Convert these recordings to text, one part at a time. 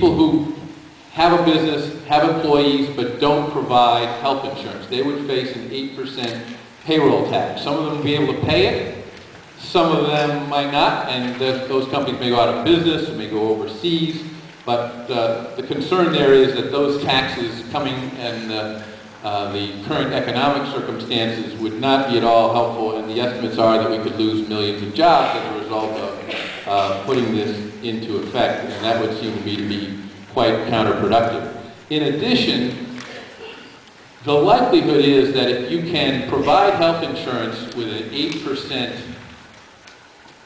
people who have a business, have employees, but don't provide health insurance. They would face an 8% payroll tax. Some of them will be able to pay it, some of them might not, and those companies may go out of business, or may go overseas, but the concern there is that those taxes coming and the current economic circumstances would not be at all helpful, and the estimates are that we could lose millions of jobs as a result of putting this into effect, and that would seem to me to be quite counterproductive. In addition, the likelihood is that if you can provide health insurance with an 8%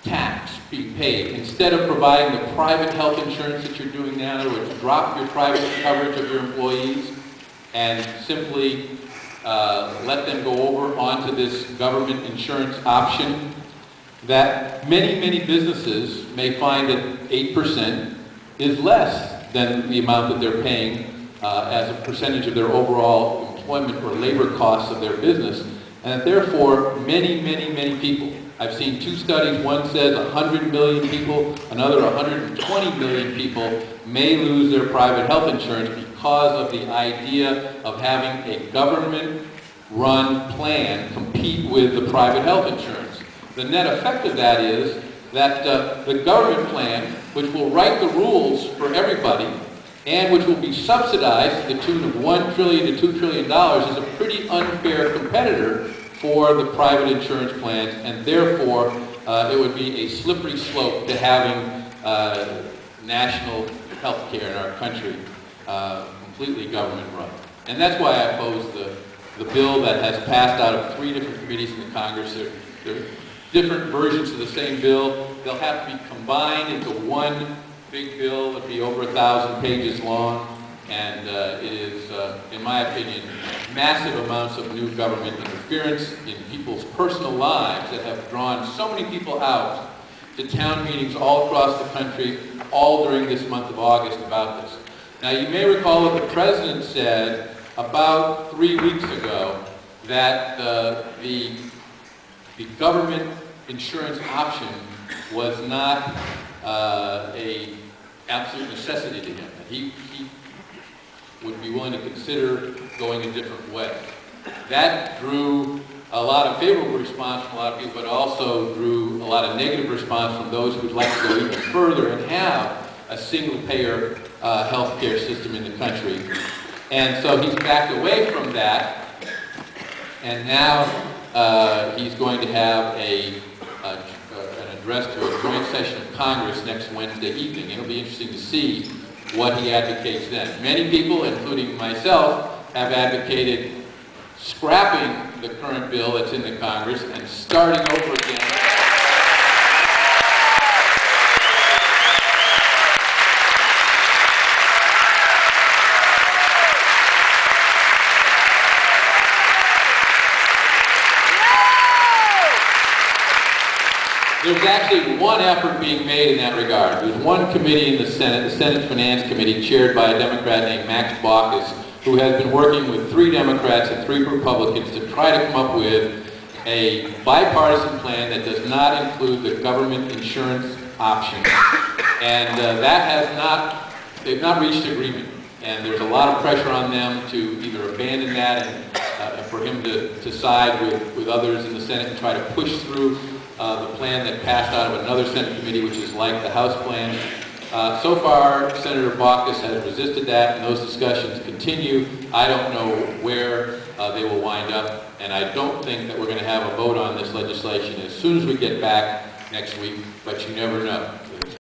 tax being paid, instead of providing the private health insurance that you're doing now, in other words, drop your private coverage of your employees and simply let them go over onto this government insurance option, that many businesses may find that 8% is less than the amount that they're paying as a percentage of their overall employment or labor costs of their business, and that therefore many people, I've seen two studies, one says 100 million people, another 120 million people may lose their private health insurance because of the idea of having a government-run plan compete with the private health insurance. The net effect of that is that the government plan, which will write the rules for everybody, and which will be subsidized to the tune of $1 trillion to $2 trillion, is a pretty unfair competitor for the private insurance plans, and therefore it would be a slippery slope to having national health care in our country completely government run. And that's why I oppose the bill that has passed out of 3 different committees in the Congress. They're different versions of the same bill. They'll have to be combined into one big bill. It'll be over 1,000 pages long, and it is, in my opinion, massive amounts of new government interference in people's personal lives that have drawn so many people out to town meetings all across the country, all during this month of August about this. Now, you may recall what the President said about 3 weeks ago, that the government insurance option was not an absolute necessity to him. He would be willing to consider going a different way. That drew a lot of favorable response from a lot of people, but also drew a lot of negative response from those who would like to go even further and have a single-payer health care system in the country. And so he's backed away from that, and now he's going to have an address to a joint session of Congress next Wednesday evening. It'll be interesting to see what he advocates then. Many people, including myself, have advocated scrapping the current bill that's in the Congress and starting over again. There's actually one effort being made in that regard. There's one committee in the Senate Finance Committee, chaired by a Democrat named Max Baucus, who has been working with 3 Democrats and 3 Republicans to try to come up with a bipartisan plan that does not include the government insurance option. And they've not reached agreement. And there's a lot of pressure on them to either abandon that and for him to side with others in the Senate and try to push through the plan that passed out of another Senate committee, which is like the House plan. So far, Senator Baucus has resisted that, and those discussions continue. I don't know where they will wind up, and I don't think that we're going to have a vote on this legislation as soon as we get back next week, but you never know.